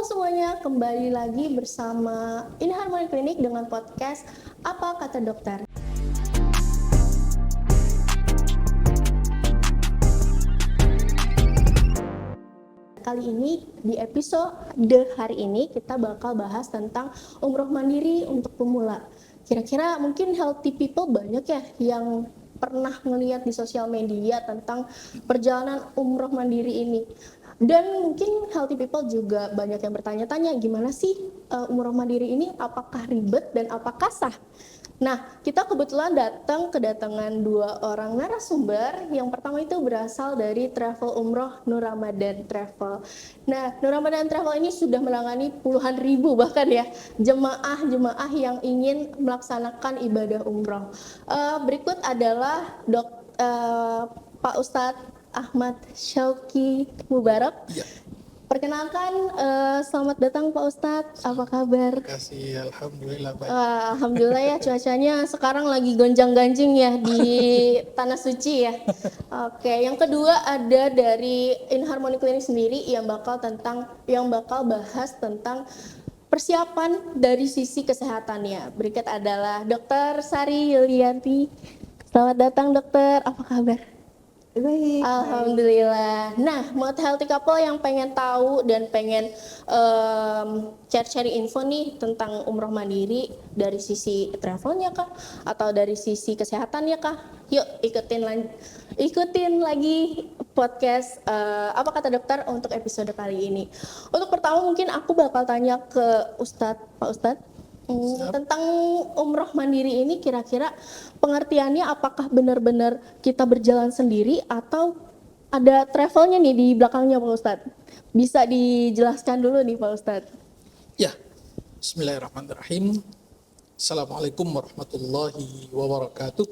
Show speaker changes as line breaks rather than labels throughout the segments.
semuanya, kembali lagi bersama InHarmony Clinic dengan podcast Apa Kata Dokter. Kali ini di episode hari ini kita bakal bahas tentang umroh mandiri untuk pemula. Kira-kira mungkin healthy people banyak ya yang pernah ngelihat di sosial media tentang perjalanan umroh mandiri ini. Dan mungkin healthy people juga banyak yang bertanya-tanya gimana sih umroh mandiri ini, apakah ribet dan apakah sah? Nah, kita kebetulan kedatangan dua orang narasumber. Yang pertama itu berasal dari Travel Umroh Nur Ramadan Travel. Nah, Nur Ramadan Travel ini sudah menangani puluhan ribu bahkan ya jemaah-jemaah yang ingin melaksanakan ibadah umroh. Berikut adalah Pak Ustadz Ahmad Syauqi Mubarak.
Ya.
Perkenalkan, selamat datang Pak Ustadz, apa kabar?
Terima kasih, Alhamdulillah baik.
Alhamdulillah ya, cuacanya sekarang lagi gonjang-ganjing ya di Tanah Suci ya. Oke, yang kedua ada dari InHarmony Clinic sendiri yang bakal bahas tentang persiapan dari sisi kesehatannya. Berikut adalah Dr. Sari Yulianti. Selamat datang dokter, apa kabar?
Baik.
Alhamdulillah. Nah, buat healthy couple yang pengen tahu dan pengen cari info nih tentang umroh mandiri dari sisi travelnya kah atau dari sisi kesehatannya kah? Yuk ikutin lagi podcast Apa Kata Dokter untuk episode kali ini. Untuk pertama mungkin aku bakal tanya ke Pak Ustadz. Tentang umroh mandiri ini kira-kira pengertiannya apakah benar-benar kita berjalan sendiri atau ada travelnya nih di belakangnya Pak Ustadz? Bisa dijelaskan dulu nih Pak Ustadz.
Ya, bismillahirrahmanirrahim. Assalamualaikum warahmatullahi wabarakatuh.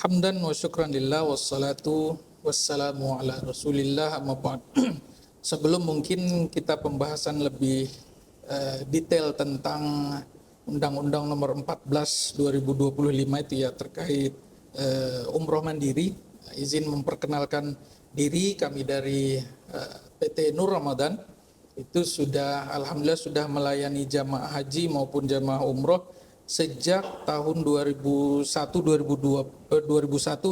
Hamdan wa syukran lillah wassalatu wassalamu ala rasulillah amma ba'd. Sebelum mungkin kita pembahasan lebih detail tentang Undang-Undang Nomor 14 2025 itu ya terkait umroh mandiri, izin memperkenalkan diri kami dari PT Nur Ramadan. Itu alhamdulillah sudah melayani jamaah haji maupun jamaah umroh sejak tahun 2001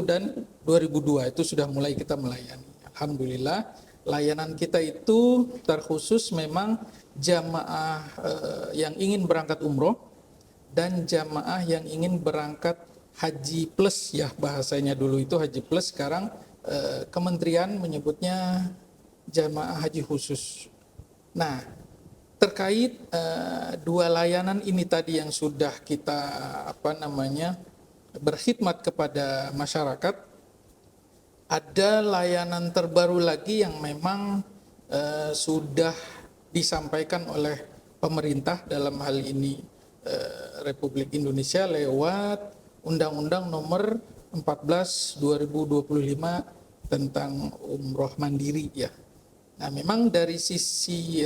dan 2002 itu sudah mulai kita melayani. Alhamdulillah layanan kita itu terkhusus memang jamaah yang ingin berangkat umroh dan jamaah yang ingin berangkat haji plus ya, bahasanya dulu itu haji plus, sekarang kementerian menyebutnya jamaah haji khusus. Nah, terkait dua layanan ini tadi yang sudah kita berkhidmat kepada masyarakat, ada layanan terbaru lagi yang memang sudah disampaikan oleh pemerintah dalam hal ini Republik Indonesia lewat Undang-Undang Nomor 14 2025 tentang umroh mandiri ya. Nah, memang dari sisi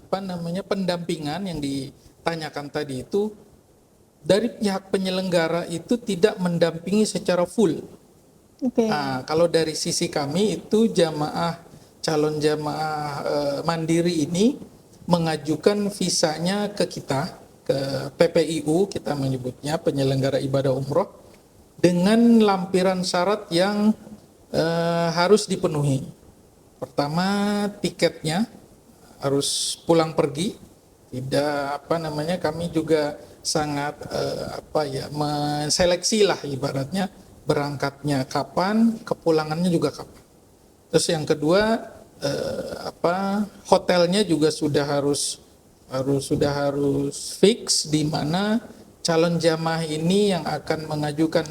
pendampingan yang ditanyakan tadi itu, dari pihak penyelenggara itu tidak mendampingi secara full.
Okay.
Nah, kalau dari sisi kami itu calon jamaah mandiri ini mengajukan visanya ke kita, ke PPIU kita menyebutnya, penyelenggara ibadah umroh, dengan lampiran syarat yang harus dipenuhi. Pertama, tiketnya harus pulang pergi, kami juga sangat menseleksi lah ibaratnya, berangkatnya kapan, kepulangannya juga kapan. Terus yang kedua, hotelnya juga sudah harus fix, di mana calon jamaah ini yang akan mengajukan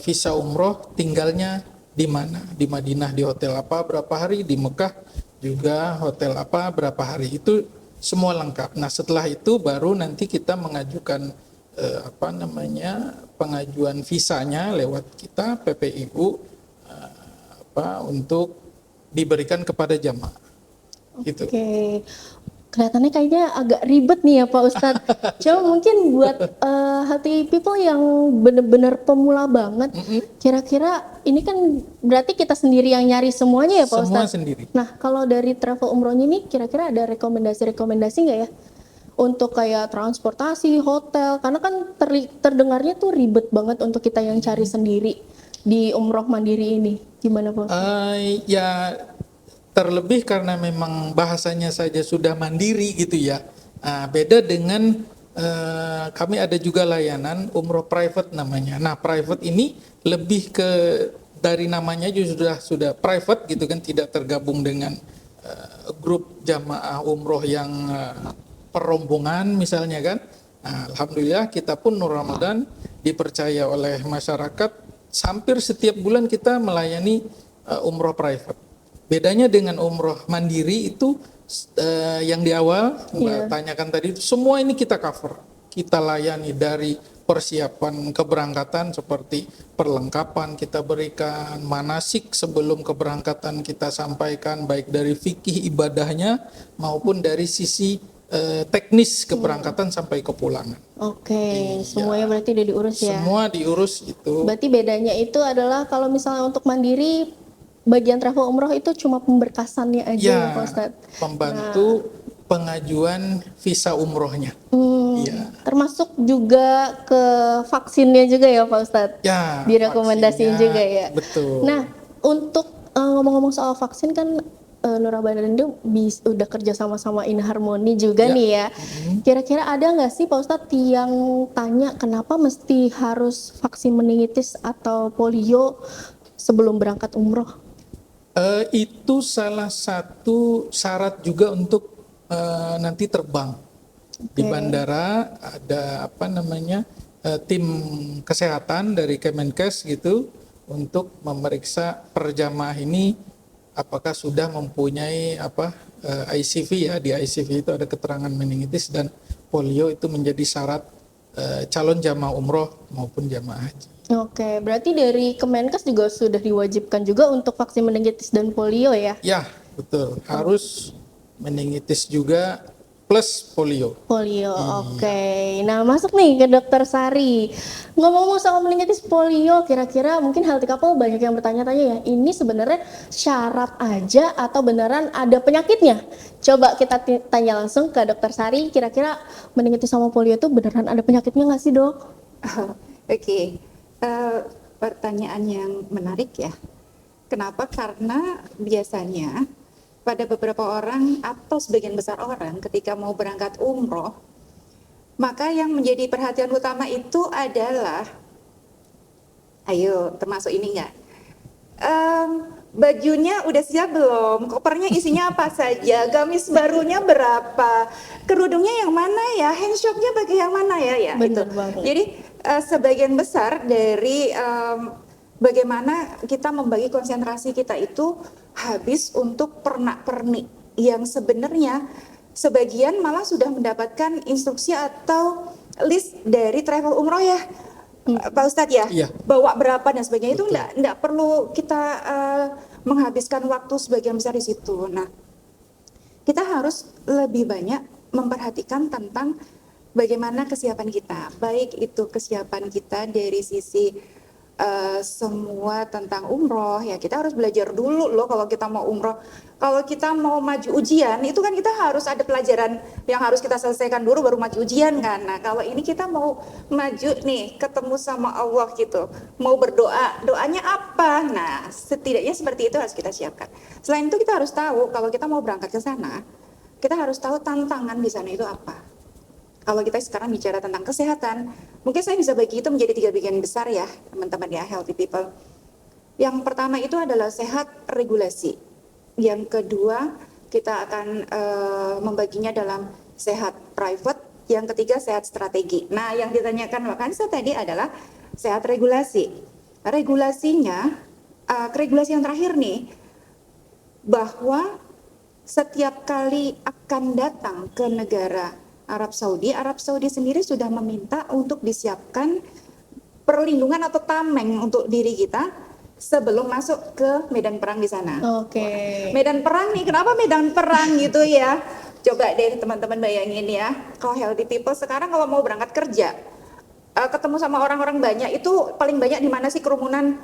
visa umroh tinggalnya di mana, di Madinah di hotel apa berapa hari, di Mekah juga hotel apa berapa hari, itu semua lengkap. Nah, setelah itu baru nanti kita mengajukan pengajuan visanya lewat kita PPIU untuk diberikan kepada jamaah.
Oke. Kelihatannya kayaknya agak ribet nih ya Pak Ustadz. Cuma mungkin buat healthy people yang bener-bener pemula banget, kira-kira ini kan berarti kita sendiri yang nyari semuanya ya Pak
Semua
Ustadz.
sendiri.
Nah kalau dari travel umrohnya ini kira-kira ada rekomendasi-rekomendasi nggak ya? Untuk kayak transportasi, hotel, karena kan terdengarnya tuh ribet banget untuk kita yang cari sendiri di umroh mandiri ini. Gimana Pak Ustadz?
Ya terlebih karena memang bahasanya saja sudah mandiri gitu ya. Beda dengan kami ada juga layanan umroh private namanya. Nah, private ini lebih ke dari namanya juga sudah private gitu kan, tidak tergabung dengan grup jamaah umroh yang perombongan misalnya kan. Nah, alhamdulillah kita pun Nur Ramadan dipercaya oleh masyarakat, hampir setiap bulan kita melayani umroh private. Bedanya dengan umroh mandiri itu yang di awal Mbak tanyakan tadi, semua ini kita cover. Kita layani dari persiapan keberangkatan seperti perlengkapan kita berikan, manasik sebelum keberangkatan kita sampaikan, baik dari fikih ibadahnya maupun dari sisi teknis keberangkatan sampai kepulangan.
Oke, semuanya berarti udah diurus ya?
Semua diurus itu.
Berarti bedanya itu adalah kalau misalnya untuk mandiri, bagian travel umroh itu cuma pemberkasannya aja ya Pak Ustadz?
Membantu pengajuan visa umrohnya.
Termasuk juga ke vaksinnya juga ya Pak Ustadz?
Ya,
direkomendasiin juga ya?
Betul.
Nah, untuk ngomong-ngomong soal vaksin kan Nur Ramadan itu udah kerja sama-sama In Harmony juga nih ya. Kira-kira ada nggak sih Pak Ustadz yang tanya kenapa mesti harus vaksin meningitis atau polio sebelum berangkat umroh?
Itu salah satu syarat juga untuk nanti terbang. Di bandara ada tim kesehatan dari Kemenkes gitu untuk memeriksa per jamaah ini apakah sudah mempunyai ICV ya. Di ICV itu ada keterangan meningitis dan polio, itu menjadi syarat calon jamaah umroh maupun jamaah haji.
Oke, berarti dari Kemenkes juga sudah diwajibkan juga untuk vaksin meningitis dan polio ya?
Ya, betul. Harus meningitis juga plus polio.
Polio, oke. Nah, masuk nih ke Dokter Sari. Ngomong-ngomong soal meningitis polio, kira-kira mungkin healthy couple banyak yang bertanya-tanya ya, ini sebenarnya syarat aja atau beneran ada penyakitnya? Coba kita tanya langsung ke Dokter Sari, kira-kira meningitis sama polio itu beneran ada penyakitnya nggak sih dok?
Oke. Pertanyaan yang menarik ya. Kenapa? Karena biasanya pada beberapa orang atau sebagian besar orang ketika mau berangkat umroh, maka yang menjadi perhatian utama itu adalah, ayo termasuk ini enggak? Bajunya udah siap belum? Kopernya isinya apa saja? Gamis barunya berapa? Kerudungnya yang mana ya? Handshopnya pakai yang mana ya? Ya
Bener
itu.
banget.
Jadi sebagian besar dari bagaimana kita membagi konsentrasi kita itu habis untuk pernak-pernik yang sebenarnya sebagian malah sudah mendapatkan instruksi atau list dari travel umroh ya. Pak Ustadz ya, bawa berapa dan sebagainya. Betul. Itu enggak perlu kita menghabiskan waktu sebagian besar di situ. Nah, kita harus lebih banyak memperhatikan tentang bagaimana kesiapan kita, baik itu kesiapan kita dari sisi semua tentang umroh ya, kita harus belajar dulu loh kalau kita mau umroh. Kalau kita mau maju ujian itu kan kita harus ada pelajaran yang harus kita selesaikan dulu baru maju ujian kan. Nah kalau ini kita mau maju nih ketemu sama Allah gitu, mau berdoa, doanya apa? Nah setidaknya seperti itu harus kita siapkan. Selain itu kita harus tahu kalau kita mau berangkat ke sana, kita harus tahu tantangan di sana itu apa. Kalau kita sekarang bicara tentang kesehatan, mungkin saya bisa bagi itu menjadi 3 bagian besar ya teman-teman ya, healthy people. Yang pertama itu adalah sehat regulasi. Yang kedua kita akan membaginya dalam sehat private. Yang ketiga sehat strategi. Nah yang ditanyakan Mbak Kansa tadi adalah sehat regulasi. Regulasinya, regulasi yang terakhir nih, bahwa setiap kali akan datang ke negara Arab Saudi sendiri sudah meminta untuk disiapkan perlindungan atau tameng untuk diri kita sebelum masuk ke medan perang di sana.
Oke.
Medan perang nih, kenapa medan perang gitu ya? Coba deh teman-teman bayangin ya, kalau healthy people sekarang kalau mau berangkat kerja, ketemu sama orang-orang banyak itu paling banyak di mana sih kerumunan?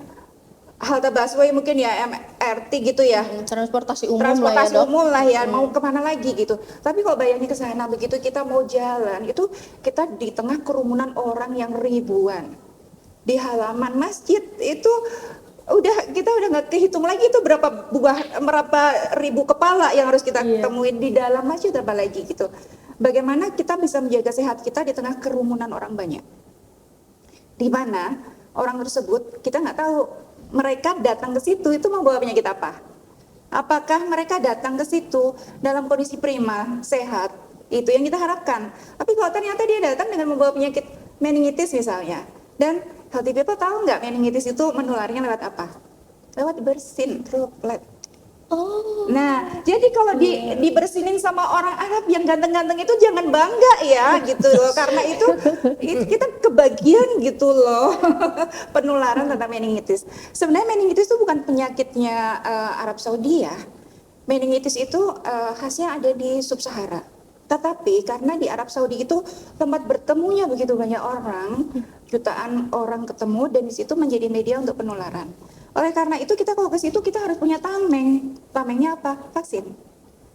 Halte busway mungkin ya, MRT gitu ya.
Transportasi umum
Transportasi
lah ya, Dok.
umum lah ya, mau kemana lagi gitu. Tapi kalau bayangin ke sana, begitu kita mau jalan, itu kita di tengah kerumunan orang yang ribuan. Di halaman masjid itu kita udah nggak kehitung lagi itu berapa ribu kepala yang harus kita
Iya.
temuin di dalam masjid, apalagi gitu. Bagaimana kita bisa menjaga sehat kita di tengah kerumunan orang banyak? Di mana orang tersebut kita nggak tahu mereka datang ke situ itu membawa penyakit apa? Apakah mereka datang ke situ dalam kondisi prima, sehat? Itu yang kita harapkan. Tapi kalau ternyata dia datang dengan membawa penyakit meningitis misalnya, dan healthy people tahu nggak meningitis itu menularnya lewat apa? Lewat bersin, droplet.
Oh.
Nah, jadi kalau dibersinin sama orang Arab yang ganteng-ganteng itu jangan bangga ya gitu loh, karena itu kita kebagian gitu loh penularan tentang meningitis. Sebenarnya meningitis itu bukan penyakitnya Arab Saudi ya. Meningitis itu khasnya ada di Sub-Sahara. Tetapi karena di Arab Saudi itu tempat bertemunya begitu banyak orang, jutaan orang ketemu, dan di situ menjadi media untuk penularan. Oleh karena itu kita kalau ke situ kita harus punya tameng. Tamengnya apa? Vaksin.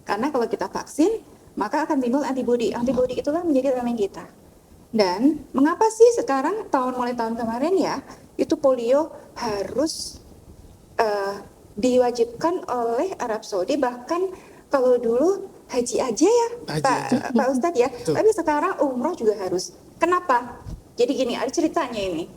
Karena kalau kita vaksin, maka akan timbul antibodi. Antibodi itulah menjadi tameng kita. Dan mengapa sih sekarang mulai tahun kemarin ya, itu polio harus diwajibkan oleh Arab Saudi, bahkan kalau dulu haji aja ya, Pak Ustadz ya.
Betul.
Tapi sekarang umroh juga harus. Kenapa? Jadi gini, ada ceritanya ini.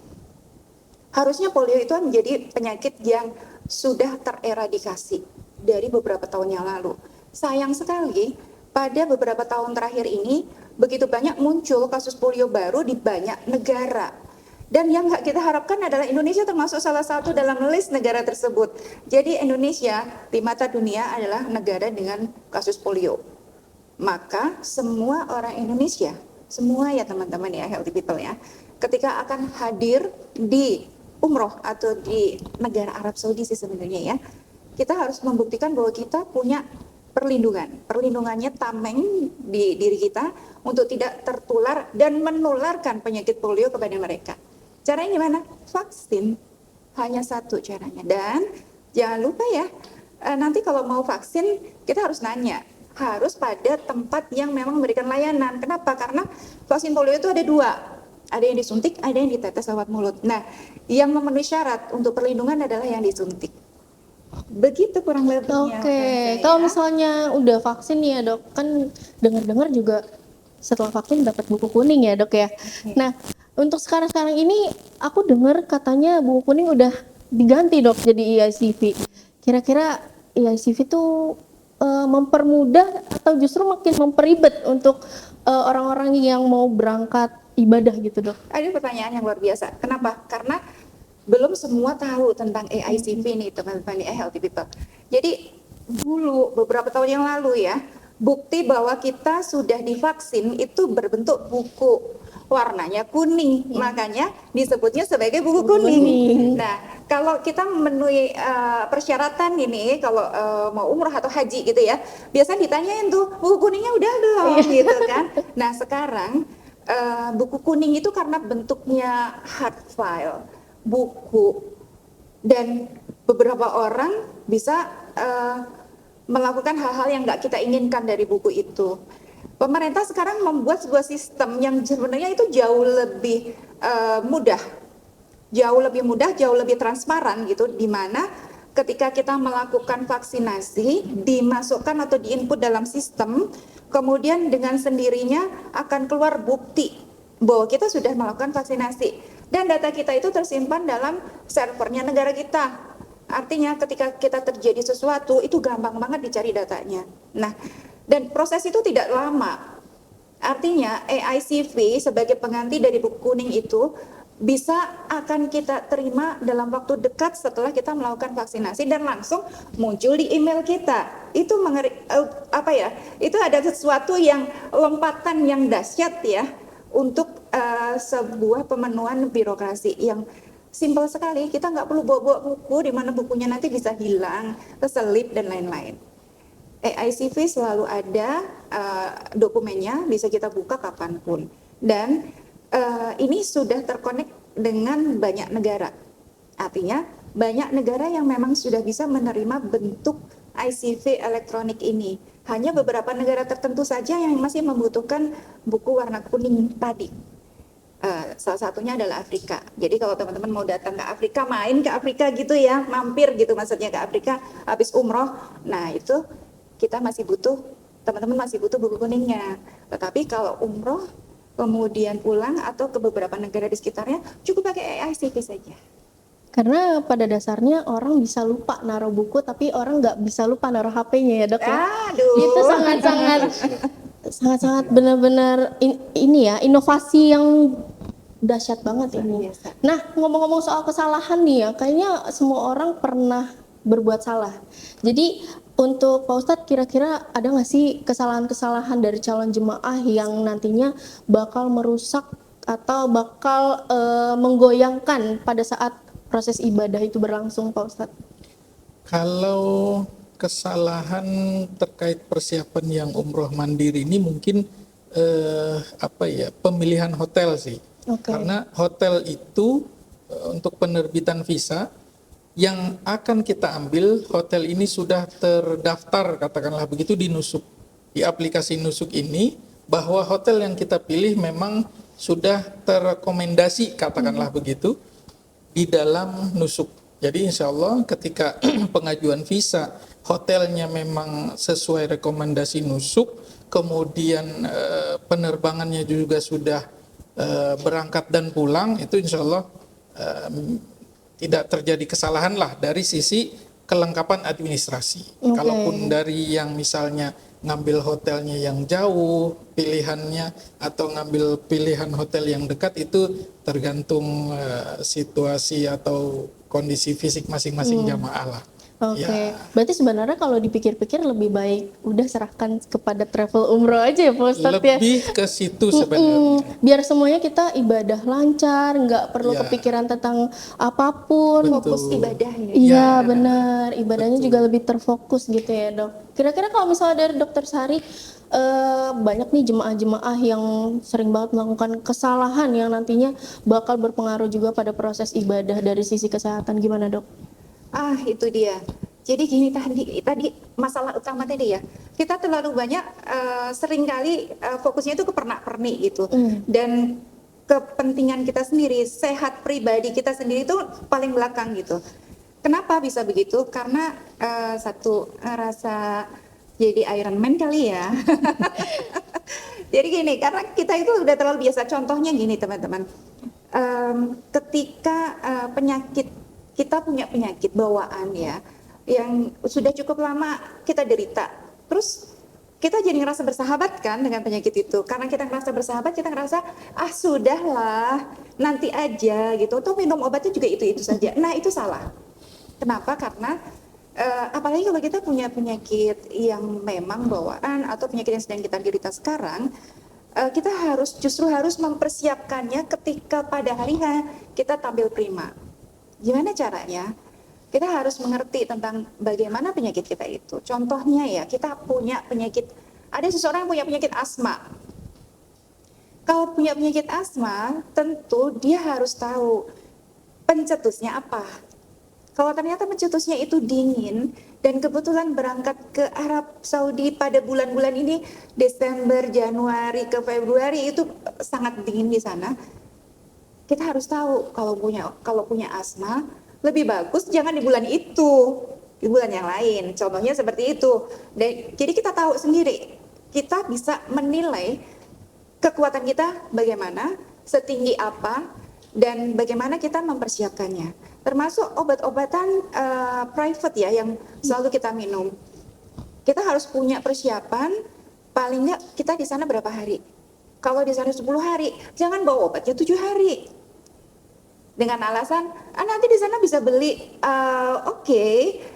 Harusnya polio itu menjadi penyakit yang sudah tereradikasi dari beberapa tahun yang lalu. Sayang sekali, pada beberapa tahun terakhir ini, begitu banyak muncul kasus polio baru di banyak negara. Dan yang nggak kita harapkan adalah Indonesia termasuk salah satu dalam list negara tersebut. Jadi Indonesia di mata dunia adalah negara dengan kasus polio. Maka semua orang Indonesia, semua ya teman-teman ya, healthy people ya, ketika akan hadir di umroh atau di negara Arab Saudi sih sebenarnya ya, kita harus membuktikan bahwa kita punya perlindungan. Perlindungannya tameng di diri kita untuk tidak tertular dan menularkan penyakit polio kepada mereka. Caranya gimana? Vaksin. Hanya satu caranya. Dan jangan lupa ya, nanti kalau mau vaksin kita harus nanya. Harus pada tempat yang memang memberikan layanan. Kenapa? Karena vaksin polio itu ada dua. Ada yang disuntik, ada yang ditetes lewat mulut. Nah, yang memenuhi syarat untuk perlindungan adalah yang disuntik. Begitu kurang lebihnya.
Oke, kalau misalnya udah vaksin nih ya, Dok, kan dengar-dengar juga setelah vaksin dapat buku kuning ya, Dok ya. Nah, untuk sekarang-sekarang ini aku dengar katanya buku kuning udah diganti, Dok, jadi EICV. Kira-kira EICV itu mempermudah atau justru makin memperibet untuk orang-orang yang mau berangkat ibadah gitu, Dok?
Ada pertanyaan yang luar biasa. Kenapa? Karena belum semua tahu tentang EICV nih teman-teman, healthy people. Jadi dulu beberapa tahun yang lalu ya, bukti bahwa kita sudah divaksin itu berbentuk buku, warnanya kuning, makanya disebutnya sebagai buku kuning. Nah, kalau kita memenuhi persyaratan ini, kalau mau umrah atau haji gitu ya, biasanya ditanyain tuh buku kuningnya udah belum gitu kan. Nah sekarang buku kuning itu karena bentuknya hard file, buku, dan beberapa orang bisa melakukan hal-hal yang nggak kita inginkan dari buku itu. Pemerintah sekarang membuat sebuah sistem yang sebenarnya itu jauh lebih mudah, jauh lebih transparan gitu, di mana ketika kita melakukan vaksinasi dimasukkan atau diinput dalam sistem, kemudian dengan sendirinya akan keluar bukti bahwa kita sudah melakukan vaksinasi, dan data kita itu tersimpan dalam servernya negara kita. Artinya ketika kita terjadi sesuatu itu gampang banget dicari datanya. Nah, dan proses itu tidak lama. Artinya EICV sebagai pengganti dari buku kuning itu bisa akan kita terima dalam waktu dekat setelah kita melakukan vaksinasi dan langsung muncul di email kita. Itu itu ada sesuatu yang lompatan yang dahsyat ya untuk sebuah pemenuhan birokrasi yang simpel sekali. Kita nggak perlu bawa-bawa buku di mana bukunya nanti bisa hilang, keselip dan lain-lain. AICV selalu ada dokumennya, bisa kita buka kapanpun. Dan ini sudah terkonek dengan banyak negara. Artinya banyak negara yang memang sudah bisa menerima bentuk ICV elektronik ini. Hanya beberapa negara tertentu saja yang masih membutuhkan buku warna kuning tadi. Salah satunya adalah Afrika. Jadi kalau teman-teman mau datang ke Afrika, main ke Afrika gitu ya, mampir gitu maksudnya ke Afrika habis umroh, nah itu kita masih butuh, teman-teman masih butuh buku kuningnya. Tetapi kalau umroh kemudian pulang atau ke beberapa negara di sekitarnya, cukup pakai AICV saja.
Karena pada dasarnya orang bisa lupa naruh buku, tapi orang nggak bisa lupa naruh HP-nya ya dok ya.
Aduh.
Itu sangat-sangat benar-benar ini ya, inovasi yang dahsyat banget ini.
Biasa.
Nah, ngomong-ngomong soal kesalahan nih ya, kayaknya semua orang pernah berbuat salah. Jadi untuk Pak Ustadz, kira-kira ada nggak sih kesalahan-kesalahan dari calon jemaah yang nantinya bakal merusak atau bakal menggoyangkan pada saat proses ibadah itu berlangsung, Pak Ustadz?
Kalau kesalahan terkait persiapan yang umroh mandiri ini mungkin pemilihan hotel sih.
Oke.
Karena hotel itu untuk penerbitan visa yang akan kita ambil, hotel ini sudah terdaftar katakanlah begitu di Nusuk. Di aplikasi Nusuk ini bahwa hotel yang kita pilih memang sudah terrekomendasi katakanlah begitu di dalam Nusuk. Jadi insya Allah ketika pengajuan visa hotelnya memang sesuai rekomendasi Nusuk, kemudian penerbangannya juga sudah berangkat dan pulang, itu insya Allah tidak terjadi kesalahan lah dari sisi kelengkapan administrasi.
Okay.
Kalaupun dari yang misalnya ngambil hotelnya yang jauh pilihannya atau ngambil pilihan hotel yang dekat, itu tergantung situasi atau kondisi fisik masing-masing jamaah lah.
Oke,
Ya.
berarti sebenarnya kalau dipikir-pikir lebih baik udah serahkan kepada travel umroh aja ya Pak Ustadz ya.
Lebih ke situ sebenarnya.
Biar semuanya kita ibadah lancar, nggak perlu
Ya.
kepikiran tentang apapun.
Betul.
Fokus ibadah ya.
Iya
Ya.
benar, ibadahnya
Betul.
juga lebih terfokus gitu ya dok. Kira-kira kalau misalnya dari Dokter Sari, banyak nih jemaah-jemaah yang sering banget melakukan kesalahan yang nantinya bakal berpengaruh juga pada proses ibadah dari sisi kesehatan, gimana dok?
Itu dia. Jadi gini, tadi masalah utama tadi ya. Kita terlalu banyak seringkali fokusnya itu ke pernak-pernik gitu. Dan kepentingan kita sendiri, sehat pribadi kita sendiri itu paling belakang gitu. Kenapa bisa begitu? Karena satu, ngerasa jadi Iron Man kali ya. Jadi gini, karena kita itu udah terlalu biasa. Contohnya gini teman-teman, ketika penyakit, kita punya penyakit bawaan ya, yang sudah cukup lama kita derita, terus kita jadi ngerasa bersahabat kan dengan penyakit itu. Karena kita ngerasa bersahabat, kita ngerasa sudahlah, nanti aja gitu, atau minum obatnya juga itu saja. Nah itu salah. Kenapa? Karena apalagi kalau kita punya penyakit yang memang bawaan atau penyakit yang sedang kita derita sekarang, kita justru harus mempersiapkannya ketika pada hari kita tampil prima. Gimana caranya? Kita harus mengerti tentang bagaimana penyakit kita itu. Contohnya ya, kita punya penyakit, ada seseorang yang punya penyakit asma. Kalau punya penyakit asma, tentu dia harus tahu pencetusnya apa. Kalau ternyata pencetusnya itu dingin, dan kebetulan berangkat ke Arab Saudi pada bulan-bulan ini, Desember, Januari, ke Februari, itu sangat dingin di sana. Kita harus tahu kalau punya asma, lebih bagus jangan di bulan itu, di bulan yang lain. Contohnya seperti itu. Jadi kita tahu sendiri, kita bisa menilai kekuatan kita bagaimana, setinggi apa, dan bagaimana kita mempersiapkannya. Termasuk obat-obatan private ya yang selalu kita minum. Kita harus punya persiapan, paling nggak kita di sana berapa hari. Kalau di sana 10 hari, jangan bawa obatnya 7 hari. Dengan alasan, nanti di sana bisa beli, oke,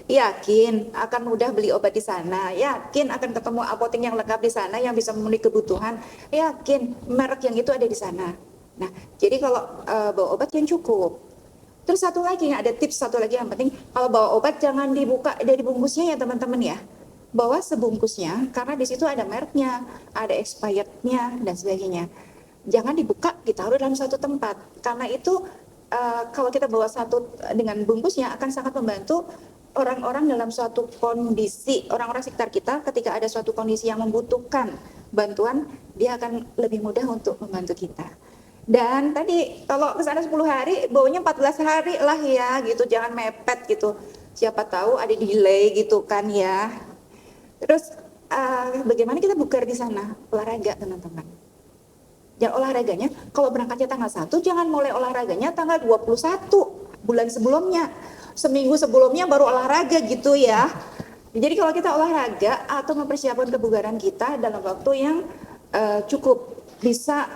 yakin akan mudah beli obat di sana, yakin akan ketemu apotek yang lengkap di sana yang bisa memenuhi kebutuhan, yakin merek yang itu ada di sana. Nah, jadi kalau bawa obat yang cukup. Terus satu lagi, ada tips satu lagi yang penting, kalau bawa obat jangan dibuka dari bungkusnya ya teman-teman ya. bawa sebungkusnya karena di situ ada mereknya, ada expirednya dan sebagainya. Jangan dibuka, ditaruh dalam satu tempat karena itu kalau kita bawa satu dengan bungkusnya akan sangat membantu orang-orang dalam suatu kondisi, orang-orang sekitar kita ketika ada suatu kondisi yang membutuhkan bantuan, dia akan lebih mudah untuk membantu kita. Dan tadi kalau kesana 10 hari, baunya 14 hari lah ya gitu, jangan mepet gitu. Siapa tahu ada delay gitu kan ya. Terus bagaimana kita bugar di sana? Olahraga teman-teman. Dan olahraganya, kalau berangkatnya tanggal 1, jangan mulai olahraganya tanggal 21 bulan sebelumnya. Seminggu sebelumnya baru olahraga gitu ya. Jadi kalau kita olahraga atau mempersiapkan kebugaran kita dalam waktu yang cukup, bisa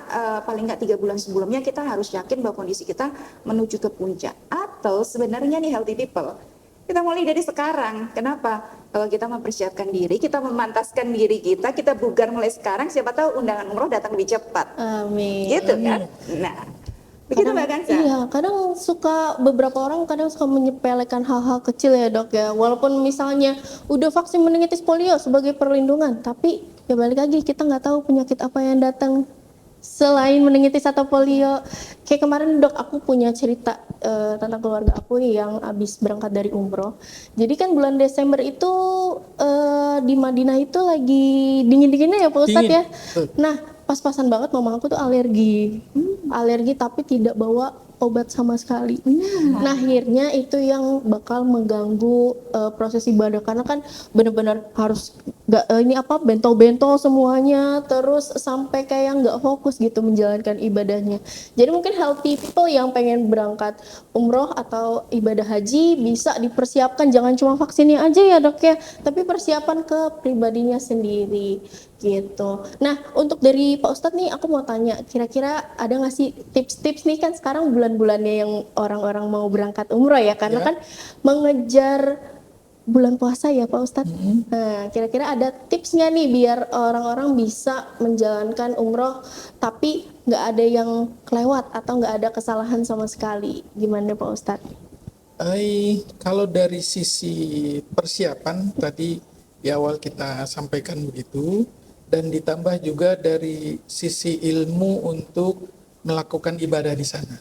paling nggak 3 bulan sebelumnya kita harus yakin bahwa kondisi kita menuju ke puncak. Atau sebenarnya nih healthy people, kita mulai dari sekarang. Kenapa? Kalau kita mempersiapkan diri, kita memantaskan diri kita bugar mulai sekarang, siapa tahu undangan umroh datang lebih cepat.
Amin.
Gitu kan? Nah, begitu Mbak Kansa?
Iya, kadang beberapa orang kadang suka menyepelekan hal-hal kecil ya dok ya. Walaupun misalnya udah vaksin meningitis polio sebagai perlindungan, tapi ya balik lagi kita nggak tahu penyakit apa yang datang selain meningitis atau polio. Kayak kemarin dok, aku punya cerita tentang keluarga aku yang habis berangkat dari umroh. Jadi kan bulan Desember itu di Madinah itu lagi dingin-dinginnya ya Pak Ustadz ya. Nah, pas-pasan banget mama aku tuh alergi tapi tidak bawa obat sama sekali. Nah akhirnya itu yang bakal mengganggu proses ibadah karena kan benar-benar harus bentol-bentol semuanya, terus sampai kayak nggak fokus gitu menjalankan ibadahnya. Jadi mungkin healthy people yang pengen berangkat umroh atau ibadah haji bisa dipersiapkan, jangan cuma vaksinnya aja ya dok ya, tapi persiapan ke pribadinya sendiri gitu. Nah untuk dari Pak Ustadz nih aku mau tanya, kira-kira ada nggak sih tips-tips nih, kan sekarang bulan-bulannya yang orang-orang mau berangkat umroh ya, karena kan mengejar bulan puasa ya Pak Ustadz. Nah kira-kira ada tipsnya nih biar orang-orang bisa menjalankan umroh tapi nggak ada yang kelewat atau nggak ada kesalahan sama sekali, gimana Pak Ustadz?
Kalau dari sisi persiapan tadi di awal kita sampaikan begitu, dan ditambah juga dari sisi ilmu untuk melakukan ibadah di sana.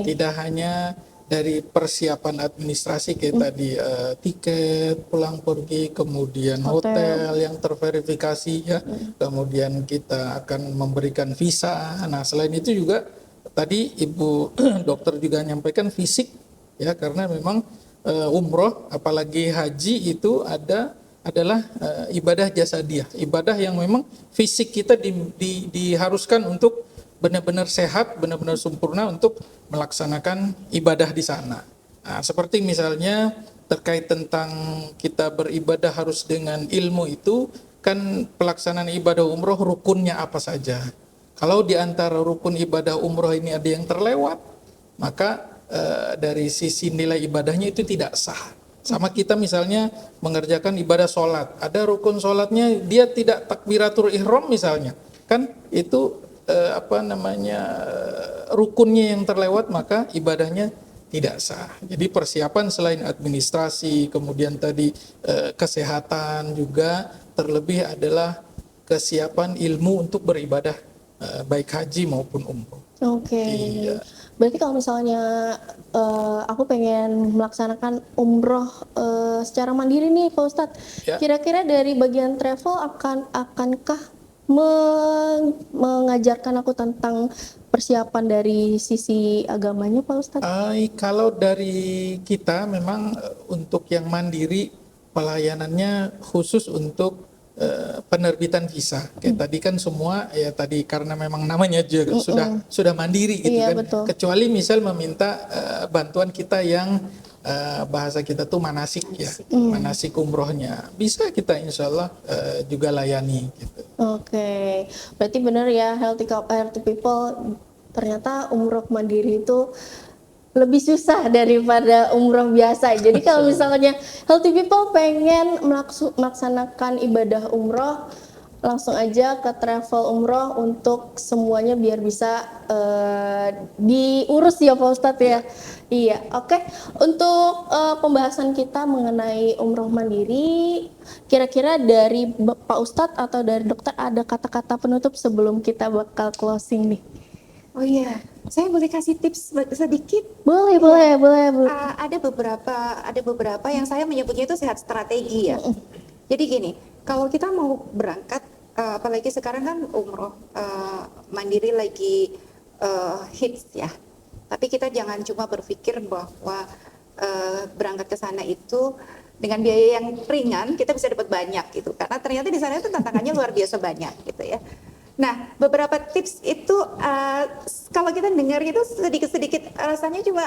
Tidak hanya dari persiapan administrasi kayak tadi tiket pulang pergi, kemudian hotel yang terverifikasi ya, kemudian kita akan memberikan visa. Nah selain itu juga tadi Ibu dokter juga menyampaikan fisik ya, karena memang umroh apalagi haji itu adalah ibadah jasadiyah, ibadah yang memang fisik kita diharuskan untuk benar-benar sehat, benar-benar sempurna untuk melaksanakan ibadah di sana. Nah, seperti misalnya terkait tentang kita beribadah harus dengan ilmu itu, kan pelaksanaan ibadah umroh rukunnya apa saja. Kalau di antara rukun ibadah umroh ini ada yang terlewat, maka dari sisi nilai ibadahnya itu tidak sah. Sama kita misalnya mengerjakan ibadah sholat, ada rukun sholatnya dia tidak takbiratul ihram misalnya, kan itu rukunnya yang terlewat, maka ibadahnya tidak sah. Jadi persiapan selain administrasi, kemudian tadi kesehatan juga, terlebih adalah kesiapan ilmu untuk beribadah baik haji maupun umroh. Iya.
Berarti kalau misalnya aku pengen melaksanakan umroh secara mandiri nih Pak Ustadz, kira-kira dari bagian travel akankah mengajarkan aku tentang persiapan dari sisi agamanya Pak Ustadz?
Kalau dari kita memang untuk yang mandiri pelayanannya khusus untuk penerbitan visa. Kayak tadi kan semua ya tadi karena memang namanya juga sudah mandiri gitu kan.
Betul.
Kecuali misal meminta bantuan kita yang bahasa kita tuh manasik ya, manasik umrohnya bisa kita insya Allah juga layani gitu.
Berarti benar ya healthy people, ternyata umroh mandiri itu lebih susah daripada umroh biasa. Jadi kalau misalnya healthy people pengen melaksanakan ibadah umroh langsung aja ke travel umroh untuk semuanya biar bisa diurus ya Pak Ustadz ya. Iya, oke. Untuk pembahasan kita mengenai umroh mandiri, kira-kira dari Pak Ustadz atau dari dokter ada kata-kata penutup sebelum kita bakal closing nih?
Oh iya, saya boleh kasih tips sedikit?
Boleh,
Iya.
boleh Bu.
Ada beberapa yang saya menyebutnya itu sehat strategi ya. Jadi gini, kalau kita mau berangkat, apalagi sekarang kan umroh mandiri lagi hits ya. Tapi kita jangan cuma berpikir bahwa berangkat ke sana itu dengan biaya yang ringan kita bisa dapat banyak gitu. Karena ternyata di sana itu tantangannya luar biasa banyak gitu ya. Nah, beberapa tips itu kalau kita dengar itu sedikit-sedikit rasanya cuma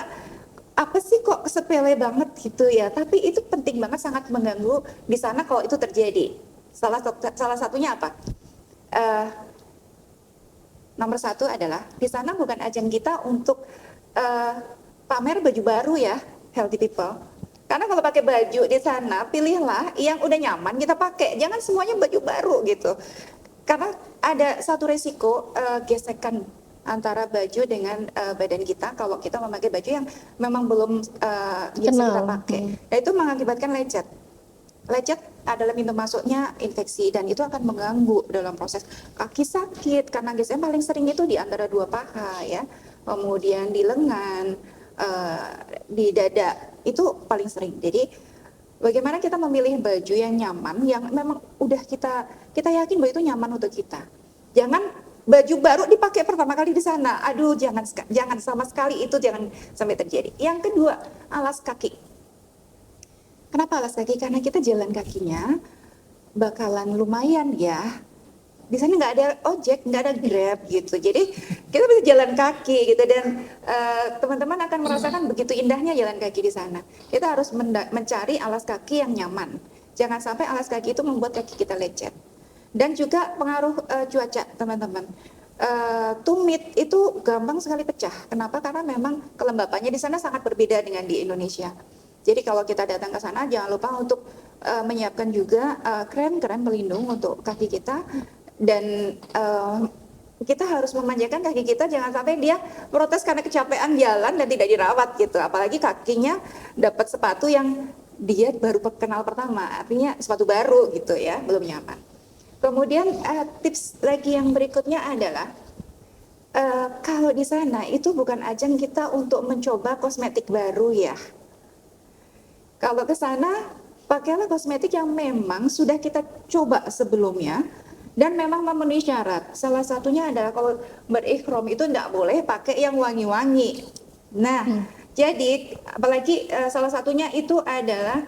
apa sih kok sepele banget gitu ya. Tapi itu penting banget, sangat mengganggu di sana kalau itu terjadi. Salah satunya apa? Nomor satu adalah di sana bukan ajang kita untuk pamer baju baru ya, healthy people. Karena kalau pakai baju di sana, pilihlah yang udah nyaman kita pakai. Jangan semuanya baju baru gitu. Karena ada satu resiko gesekan antara baju dengan badan kita kalau kita memakai baju yang memang belum biasa kita pakai. Nah, itu mengakibatkan lecet. Lecet adalah pintu masuknya infeksi dan itu akan mengganggu dalam proses kaki sakit karena gesekan paling sering itu di antara dua paha ya. Kemudian di lengan, di dada itu paling sering. Jadi bagaimana kita memilih baju yang nyaman, yang memang udah kita yakin bahwa itu nyaman untuk kita. Jangan baju baru dipakai pertama kali di sana. Aduh, jangan sama sekali, itu jangan sampai terjadi. Yang kedua, alas kaki. Kenapa alas kaki? Karena kita jalan kakinya bakalan lumayan ya. Di sana nggak ada ojek, nggak ada Grab gitu. Jadi kita bisa jalan kaki gitu dan teman-teman akan merasakan begitu indahnya jalan kaki di sana. Kita harus mencari alas kaki yang nyaman. Jangan sampai alas kaki itu membuat kaki kita lecet. Dan juga pengaruh cuaca, teman-teman. Tumit itu gampang sekali pecah. Kenapa? Karena memang kelembapannya di sana sangat berbeda dengan di Indonesia. Jadi kalau kita datang ke sana jangan lupa untuk menyiapkan juga krem-krem pelindung untuk kaki kita. Dan kita harus memanjakan kaki kita, jangan sampai dia protes karena kecapean jalan dan tidak dirawat gitu. Apalagi kakinya dapat sepatu yang dia baru kenal pertama, artinya sepatu baru gitu ya, belum nyaman. Kemudian tips lagi yang berikutnya adalah kalau di sana itu bukan ajang kita untuk mencoba kosmetik baru ya. Kalau ke sana pakailah kosmetik yang memang sudah kita coba sebelumnya dan memang memenuhi syarat. Salah satunya adalah kalau berikhram itu tidak boleh pakai yang wangi-wangi. Nah, jadi apalagi salah satunya itu adalah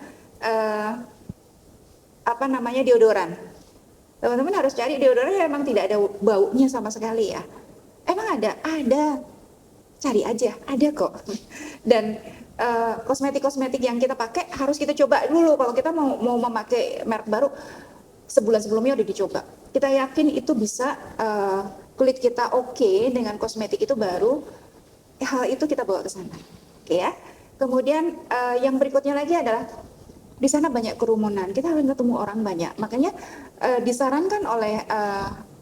deodoran. Teman-teman harus cari deodoran yang memang tidak ada baunya sama sekali ya. Emang ada? Ada. Cari aja, ada kok. Dan kosmetik-kosmetik yang kita pakai harus kita coba dulu. Kalau kita mau memakai merek baru, sebulan sebelumnya udah dicoba. Kita yakin itu bisa kulit kita oke dengan kosmetik itu baru. Hal itu kita bawa ke sana. Oke ya. Kemudian yang berikutnya lagi adalah di sana banyak kerumunan, kita akan ketemu orang banyak. Makanya disarankan oleh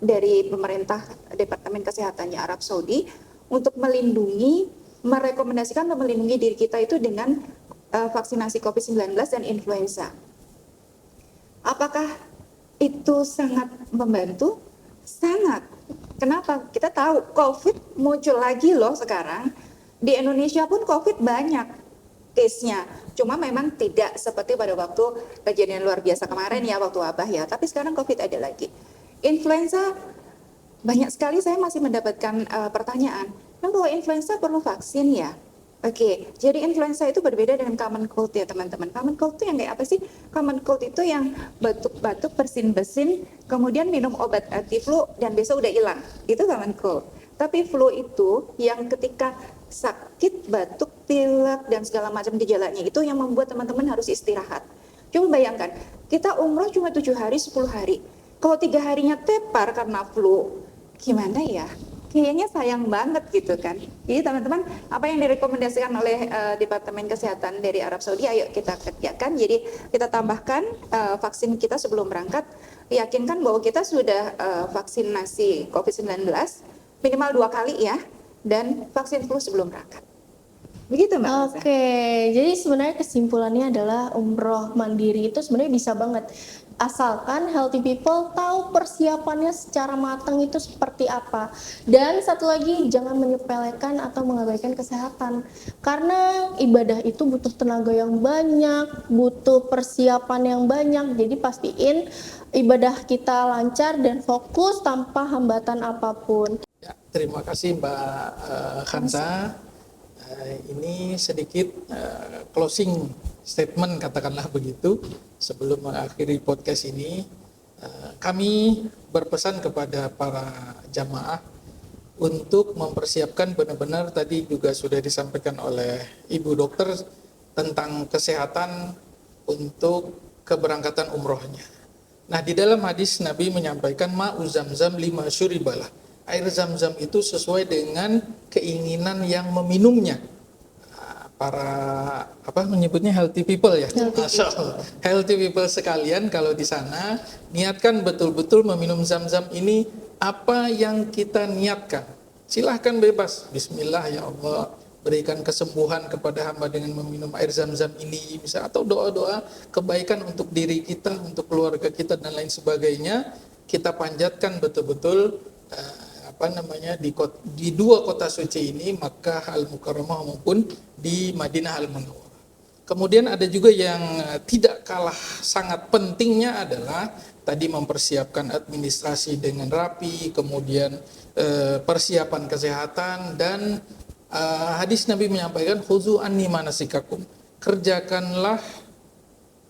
dari pemerintah Departemen Kesehatannya Arab Saudi untuk merekomendasikan untuk melindungi diri kita itu dengan vaksinasi COVID-19 dan influenza. Apakah itu sangat membantu? Sangat. Kenapa? Kita tahu COVID muncul lagi loh sekarang. Di Indonesia pun COVID banyak case-nya. Cuma memang tidak seperti pada waktu kejadian luar biasa kemarin ya, waktu wabah ya. Tapi sekarang COVID ada lagi. Influenza, banyak sekali saya masih mendapatkan pertanyaan. Nah, kalau influenza perlu vaksin ya? Oke, jadi influenza itu berbeda dengan common cold ya teman-teman. Common cold itu yang kayak apa sih? Common cold itu yang batuk-batuk, bersin-bersin, kemudian minum obat anti flu dan besok udah hilang. Itu common cold. Tapi flu itu yang ketika sakit, batuk, pilek, dan segala macam gejalanya itu yang membuat teman-teman harus istirahat. Coba bayangkan, kita umroh cuma 7 hari, 10 hari. Kalau 3 harinya tepar karena flu, gimana ya? Kayaknya sayang banget gitu kan. Jadi teman-teman, apa yang direkomendasikan oleh Departemen Kesehatan dari Arab Saudi, ayo kita kerjakan. Jadi kita tambahkan vaksin kita sebelum berangkat yakinkan bahwa kita sudah vaksinasi COVID-19 minimal 2 kali ya, dan vaksin flu sebelum berangkat. Begitu Mbak Liza.
Oke, jadi sebenarnya kesimpulannya adalah umroh mandiri itu sebenarnya bisa banget. Asalkan healthy people tahu persiapannya secara matang itu seperti apa. Dan satu lagi, jangan menyepelekan atau mengabaikan kesehatan. Karena ibadah itu butuh tenaga yang banyak, butuh persiapan yang banyak. Jadi pastiin ibadah kita lancar dan fokus tanpa hambatan apapun.
Ya, terima kasih Mbak Khansa. Ini sedikit closing statement, katakanlah begitu, sebelum mengakhiri podcast ini. Kami berpesan kepada para jamaah untuk mempersiapkan benar-benar, tadi juga sudah disampaikan oleh Ibu Dokter, tentang kesehatan untuk keberangkatan umrohnya. Nah, di dalam hadis Nabi menyampaikan ma'u zamzam lima syuribalah. Air zam-zam itu sesuai dengan keinginan yang meminumnya. Para menyebutnya healthy people ya. Masya Allah. Healthy people sekalian, kalau di sana niatkan betul-betul meminum zam-zam ini apa yang kita niatkan. Silahkan bebas. Bismillah ya Allah, berikan kesembuhan kepada hamba dengan meminum air zam-zam ini, bisa, atau doa-doa kebaikan untuk diri kita, untuk keluarga kita dan lain sebagainya. Kita panjatkan betul-betul di dua kota suci ini, Makkah Al-Mukarramah maupun di Madinah Al-Munawwarah. Kemudian ada juga yang tidak kalah sangat pentingnya adalah tadi mempersiapkan administrasi dengan rapi, kemudian persiapan kesehatan, dan hadis Nabi menyampaikan khuzu anni manasikakum, kerjakanlah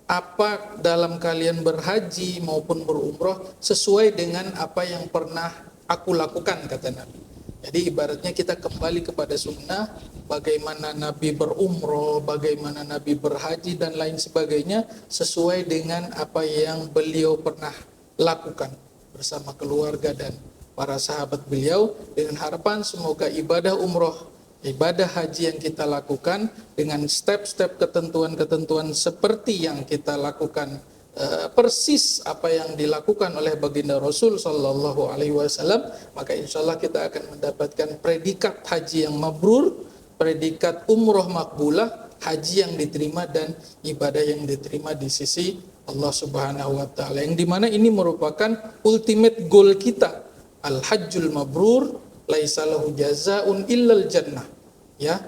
apa dalam kalian berhaji maupun berumroh sesuai dengan apa yang pernah aku lakukan, kata Nabi. Jadi ibaratnya kita kembali kepada sunnah, bagaimana Nabi berumroh, bagaimana Nabi berhaji dan lain sebagainya, sesuai dengan apa yang beliau pernah lakukan bersama keluarga dan para sahabat beliau, dengan harapan semoga ibadah umroh, ibadah haji yang kita lakukan dengan step-step ketentuan-ketentuan seperti yang kita lakukan, persis apa yang dilakukan oleh baginda Rasul Sallallahu Alaihi Wasallam, maka insya Allah kita akan mendapatkan predikat haji yang mabrur, predikat umroh makbulah, haji yang diterima dan ibadah yang diterima di sisi Allah Subhanahu Wa Taala, yang dimana ini merupakan ultimate goal kita, al hajjul mabrur laisa lahu jazaun illal jannah. Ya,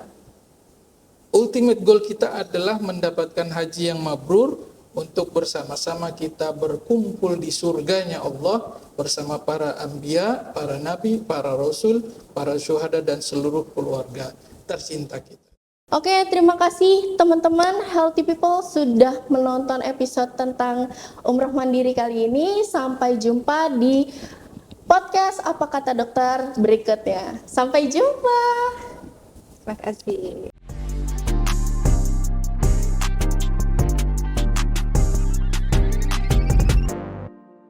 ultimate goal kita adalah mendapatkan haji yang mabrur, untuk bersama-sama kita berkumpul di surganya Allah bersama para anbiya, para nabi, para rasul, para syuhada dan seluruh keluarga tercinta kita.
Oke, terima kasih teman-teman Healthy People sudah menonton episode tentang umroh mandiri kali ini. Sampai jumpa di podcast Apa Kata Dokter berikutnya. Sampai jumpa.
Terima kasih.